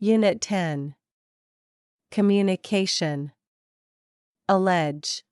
Unit 10. Communication. Allege.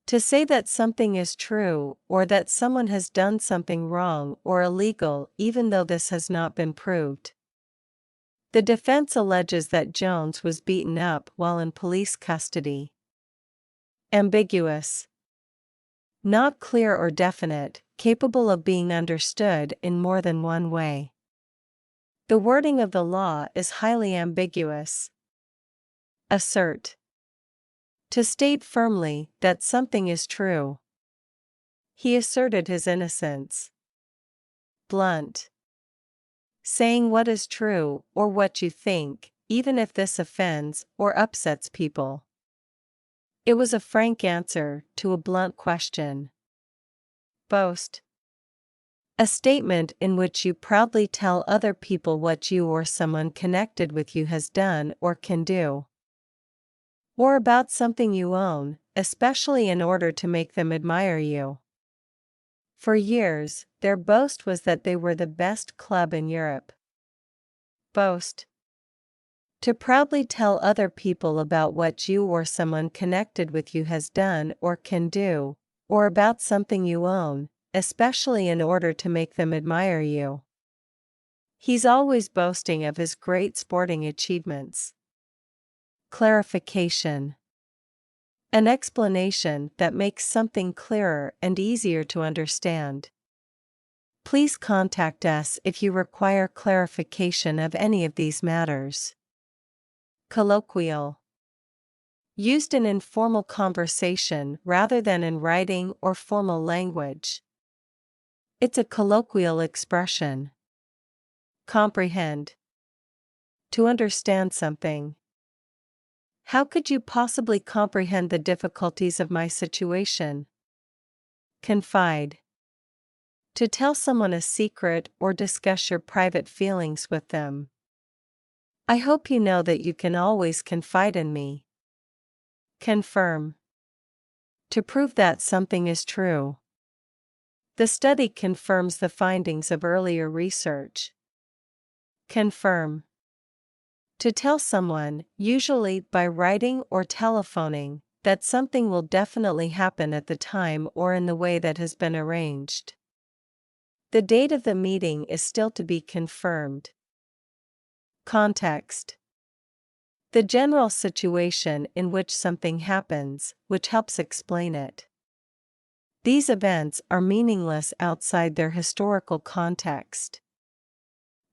To say that something is true or that someone has done something wrong or illegal even though this has not been proved. The defense alleges that Jones was beaten up while in police custody. Ambiguous. Not clear or definite, capable of being understood in more than one way. The wording of the law is highly ambiguous. Assert. To state firmly that something is true. He asserted his innocence. Blunt. Saying what is true or what you think, even if this offends or upsets people. It was a frank answer to a blunt question. Boast. A statement in which you proudly tell other people what you or someone connected with you has done or can do. Or about something you own, especially in order to make them admire you. For years, their boast was that they were the best club in Europe. Boast. To proudly tell other people about what you or someone connected with you has done or can do, or about something you own, especially in order to make them admire you. He's always boasting of his great sporting achievements. Clarification. An explanation that makes something clearer and easier to understand. Please contact us if you require clarification of any of these matters. Colloquial. Used in informal conversation rather than in writing or formal language. It's a colloquial expression. Comprehend. To understand something. How could you possibly comprehend the difficulties of my situation? Confide. To tell someone a secret or discuss your private feelings with them. I hope you know that you can always confide in me. Confirm. To prove that something is true. The study confirms the findings of earlier research. Confirm. To tell someone, usually by writing or telephoning, that something will definitely happen at the time or in the way that has been arranged. The date of the meeting is still to be confirmed. Context. The general situation in which something happens, which helps explain it. These events are meaningless outside their historical context.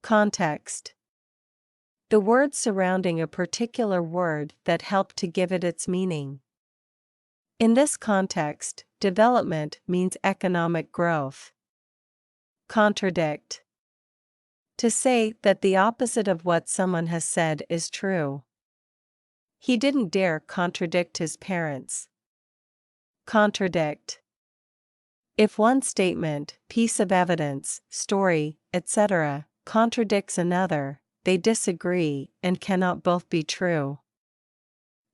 Context. The words surrounding a particular word that help to give it its meaning. In this context, development means economic growth. Contradict. To say that the opposite of what someone has said is true. He didn't dare contradict his parents. Contradict. If one statement, piece of evidence, story, etc., contradicts another, they disagree and cannot both be true.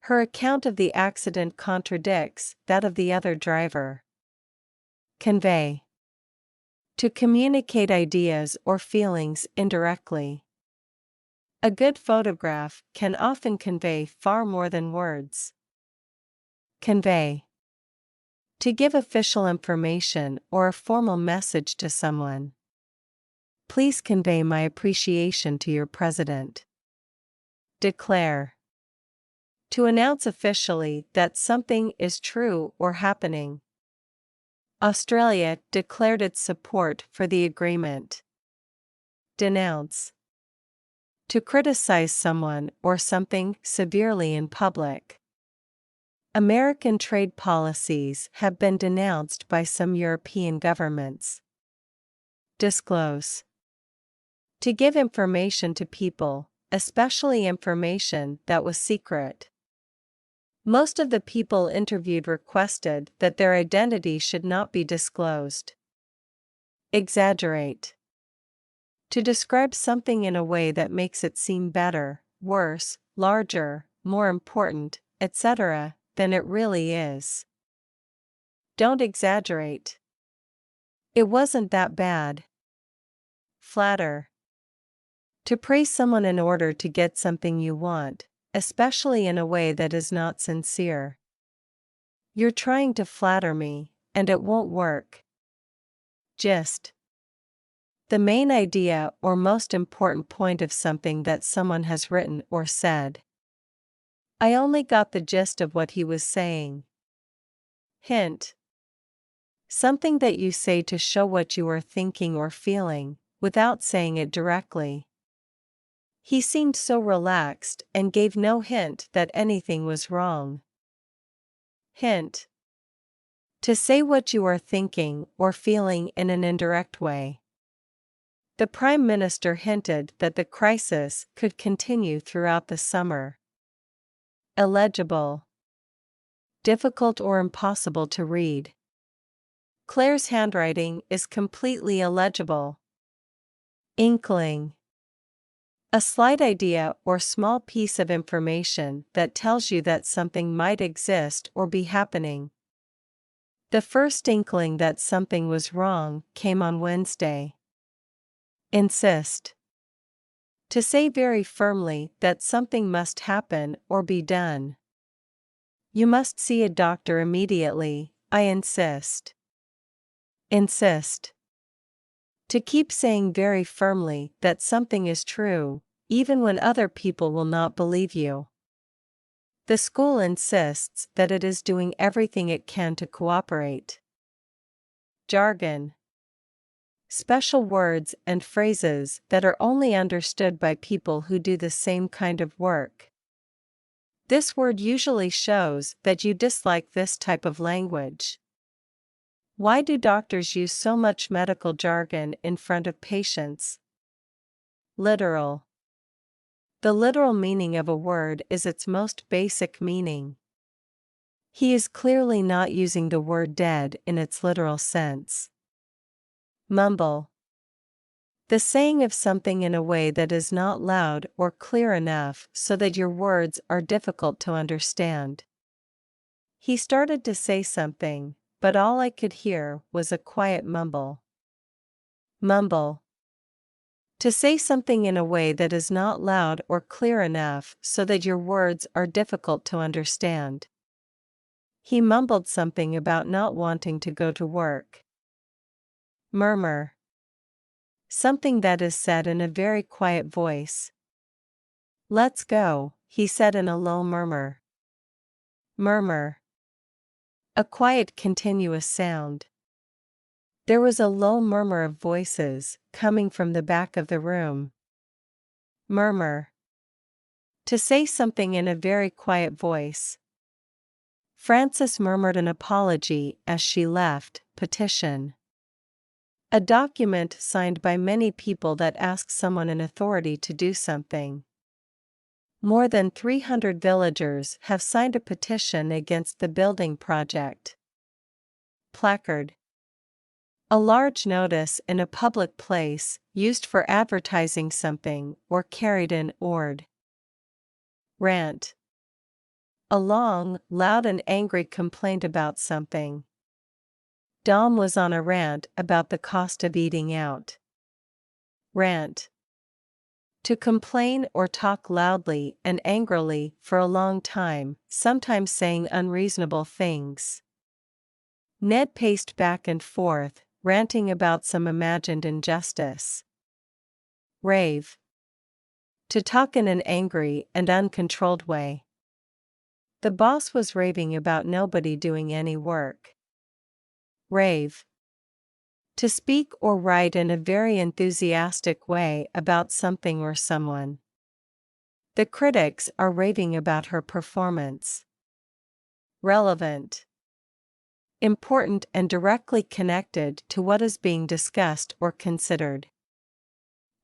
Her account of the accident contradicts that of the other driver. Convey. To communicate ideas or feelings indirectly. A good photograph can often convey far more than words. Convey. To give official information or a formal message to someone. Please convey my appreciation to your president. Declare. To announce officially that something is true or happening. Australia declared its support for the agreement. Denounce. To criticize someone or something severely in public. American trade policies have been denounced by some European governments. Disclose. To give information to people, especially information that was secret. Most of the people interviewed requested that their identity should not be disclosed. Exaggerate. To describe something in a way that makes it seem better, worse, larger, more important, etc., than it really is. Don't exaggerate. It wasn't that bad. Flatter. To praise someone in order to get something you want, especially in a way that is not sincere. You're trying to flatter me, and it won't work. Gist. The main idea or most important point of something that someone has written or said. I only got the gist of what he was saying. Hint. Something that you say to show what you are thinking or feeling, without saying it directly. He seemed so relaxed and gave no hint that anything was wrong. Hint. To say what you are thinking or feeling in an indirect way. The Prime Minister hinted that the crisis could continue throughout the summer. Illegible. Difficult or impossible to read. Claire's handwriting is completely illegible. Inkling. A slight idea or small piece of information that tells you that something might exist or be happening. The first inkling that something was wrong came on Wednesday. Insist. To say very firmly that something must happen or be done. You must see a doctor immediately, I insist. Insist. To keep saying very firmly that something is true, even when other people will not believe you. The school insists that it is doing everything it can to cooperate. Jargon. Special words and phrases that are only understood by people who do the same kind of work. This word usually shows that you dislike this type of language. Why do doctors use so much medical jargon in front of patients? Literal. The literal meaning of a word is its most basic meaning. He is clearly not using the word dead in its literal sense. Mumble. The saying of something in a way that is not loud or clear enough so that your words are difficult to understand. He started to say something, but all I could hear was a quiet mumble. Mumble. To say something in a way that is not loud or clear enough so that your words are difficult to understand. He mumbled something about not wanting to go to work. Murmur. Something that is said in a very quiet voice. Let's go, he said in a low murmur. Murmur. A quiet continuous sound. There was a low murmur of voices coming from the back of the room. Murmur. To say something in a very quiet voice. Frances murmured an apology as she left. Petition. A document signed by many people that asks someone in authority to do something. More than 300 villagers have signed a petition against the building project. Placard. A large notice in a public place, used for advertising something or carried in ord. Rant. A long, loud and angry complaint about something. Dom was on a rant about the cost of eating out. Rant. To complain or talk loudly and angrily for a long time, sometimes saying unreasonable things. Ned paced back and forth, ranting about some imagined injustice. Rave. To talk in an angry and uncontrolled way. The boss was raving about nobody doing any work. Rave. To speak or write in a very enthusiastic way about something or someone. The critics are raving about her performance. Relevant. Important and directly connected to what is being discussed or considered.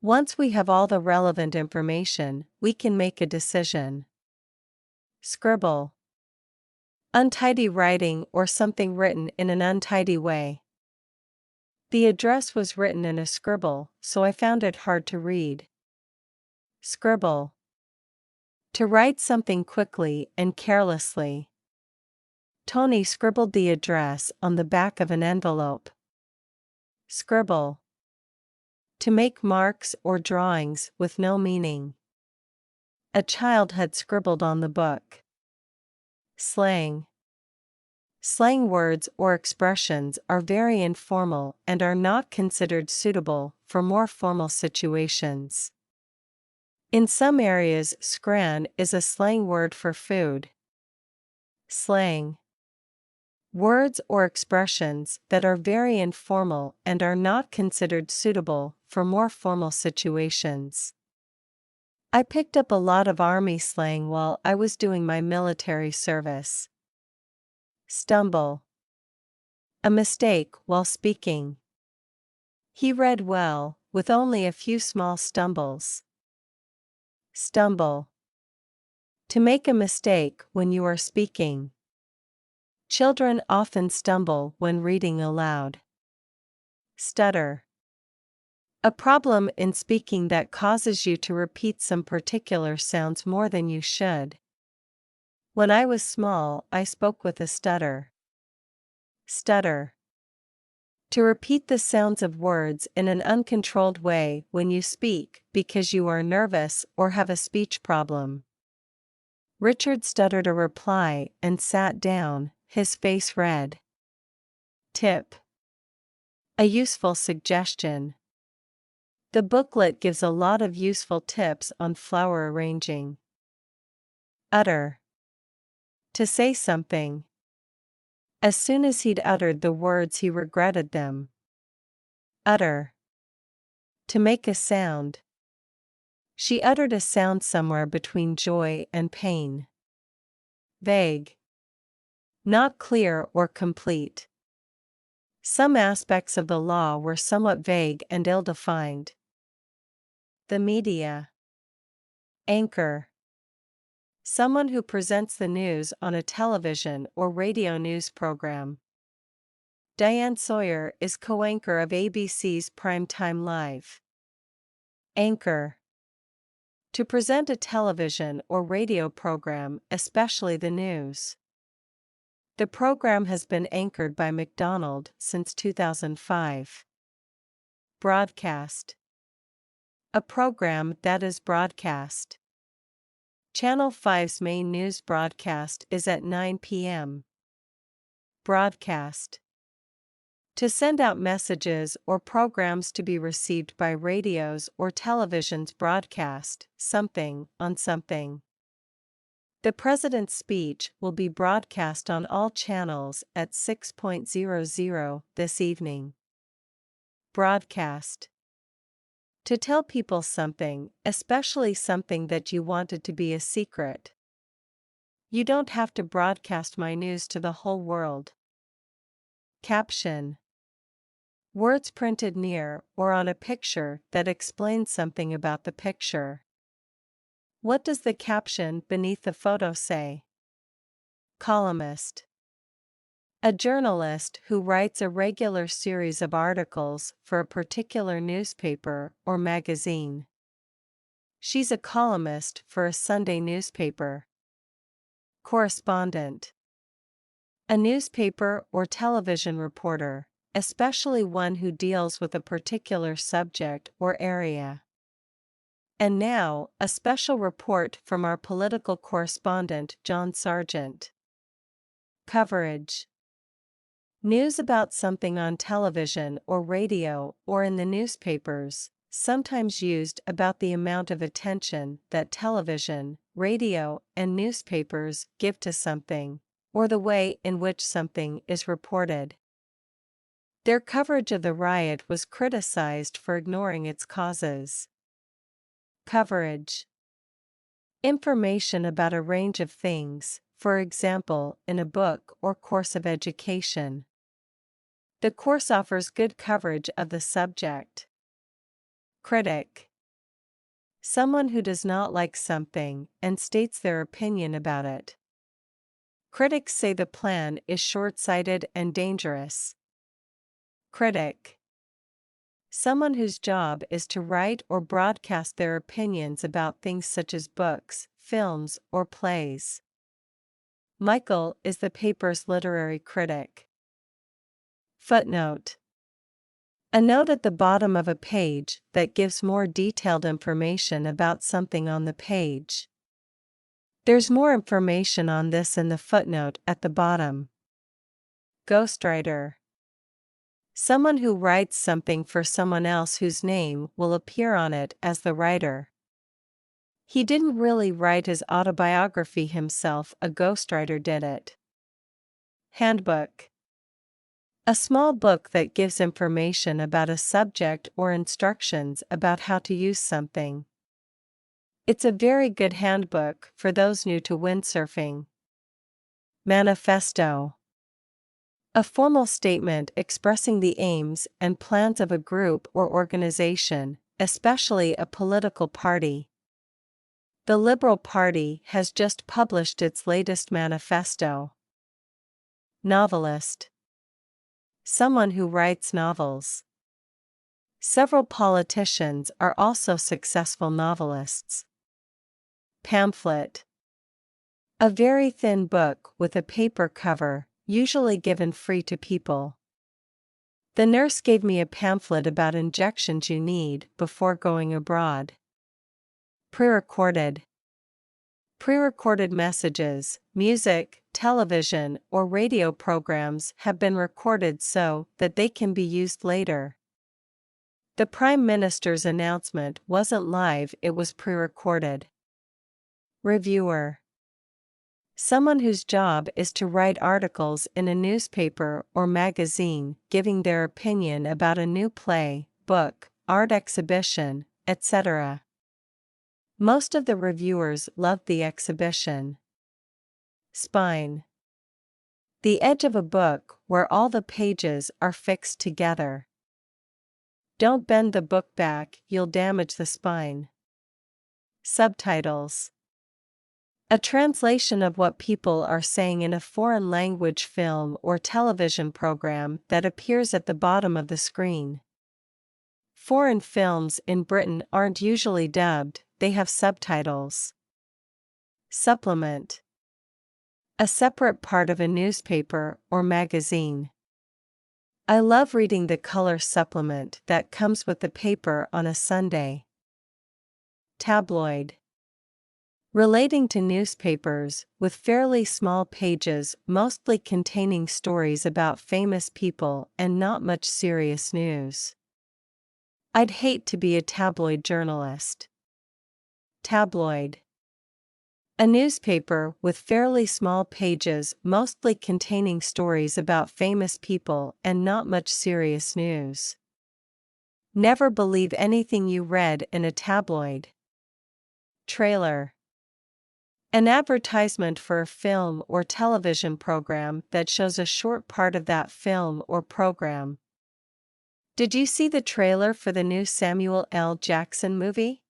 Once we have all the relevant information, we can make a decision. Scribble. Untidy writing or something written in an untidy way. The address was written in a scribble, so I found it hard to read. Scribble. To write something quickly and carelessly. Tony scribbled the address on the back of an envelope. Scribble. To make marks or drawings with no meaning. A child had scribbled on the book. Slang. Slang words or expressions are very informal and are not considered suitable for more formal situations. In some areas, scran is a slang word for food. Slang. Words or expressions that are very informal and are not considered suitable for more formal situations. I picked up a lot of army slang while I was doing my military service. Stumble. A mistake while speaking. He read well, with only a few small stumbles. Stumble. To make a mistake when you are speaking. Children often stumble when reading aloud. Stutter. A problem in speaking that causes you to repeat some particular sounds more than you should. When I was small, I spoke with a stutter. Stutter. To repeat the sounds of words in an uncontrolled way when you speak because you are nervous or have a speech problem. Richard stuttered a reply and sat down, his face red. Tip. A useful suggestion. The booklet gives a lot of useful tips on flower arranging. Utter. To say something. As soon as he'd uttered the words, he regretted them. Utter. To make a sound. She uttered a sound somewhere between joy and pain. Vague. Not clear or complete. Some aspects of the law were somewhat vague and ill-defined. The media. Anchor. Someone who presents the news on a television or radio news program. Diane Sawyer is co-anchor of ABC's Primetime Live. Anchor. To present a television or radio program, especially the news. The program has been anchored by McDonald since 2005. Broadcast. A program that is broadcast. Channel 5's main news broadcast is at 9 p.m. Broadcast. To send out messages or programs to be received by radios or television's broadcast, something, on something. The President's speech will be broadcast on all channels at 6:00 this evening. Broadcast. To tell people something, especially something that you wanted to be a secret. You don't have to broadcast my news to the whole world. Caption. Words printed near or on a picture that explain something about the picture. What does the caption beneath the photo say? Columnist. A journalist who writes a regular series of articles for a particular newspaper or magazine. She's a columnist for a Sunday newspaper. Correspondent. A newspaper or television reporter, especially one who deals with a particular subject or area. And now, a special report from our political correspondent John Sargent. Coverage. News about something on television or radio or in the newspapers, sometimes used about the amount of attention that television, radio, and newspapers give to something, or the way in which something is reported. Their coverage of the riot was criticized for ignoring its causes. Coverage. Information about a range of things, for example, in a book or course of education. The course offers good coverage of the subject. Critic. Someone who does not like something and states their opinion about it. Critics say the plan is short-sighted and dangerous. Critic. Someone whose job is to write or broadcast their opinions about things such as books, films, or plays. Michael is the paper's literary critic. Footnote. A note at the bottom of a page that gives more detailed information about something on the page. There's more information on this in the footnote at the bottom. Ghostwriter. Someone who writes something for someone else whose name will appear on it as the writer. He didn't really write his autobiography himself, a ghostwriter did it. Handbook. A small book that gives information about a subject or instructions about how to use something. It's a very good handbook for those new to windsurfing. Manifesto. A formal statement expressing the aims and plans of a group or organization, especially a political party. The Liberal Party has just published its latest manifesto. Novelist. Someone who writes novels. Several politicians are also successful novelists. Pamphlet. A very thin book with a paper cover, usually given free to people. The nurse gave me a pamphlet about injections you need before going abroad. Pre-recorded. Pre-recorded messages, music, television, or radio programs have been recorded so that they can be used later. The Prime Minister's announcement wasn't live, it was pre-recorded. Reviewer. Someone whose job is to write articles in a newspaper or magazine, giving their opinion about a new play, book, art exhibition, etc. Most of the reviewers loved the exhibition. Spine. The edge of a book where all the pages are fixed together. Don't bend the book back, you'll damage the spine. Subtitles. A translation of what people are saying in a foreign language film or television program that appears at the bottom of the screen. Foreign films in Britain aren't usually dubbed, they have subtitles. Supplement. A separate part of a newspaper or magazine. I love reading the color supplement that comes with the paper on a Sunday. Tabloid. Relating to newspapers, with fairly small pages mostly containing stories about famous people and not much serious news. I'd hate to be a tabloid journalist. Tabloid. A newspaper with fairly small pages mostly containing stories about famous people and not much serious news. Never believe anything you read in a tabloid. Trailer. An advertisement for a film or television program that shows a short part of that film or program. Did you see the trailer for the new Samuel L. Jackson movie?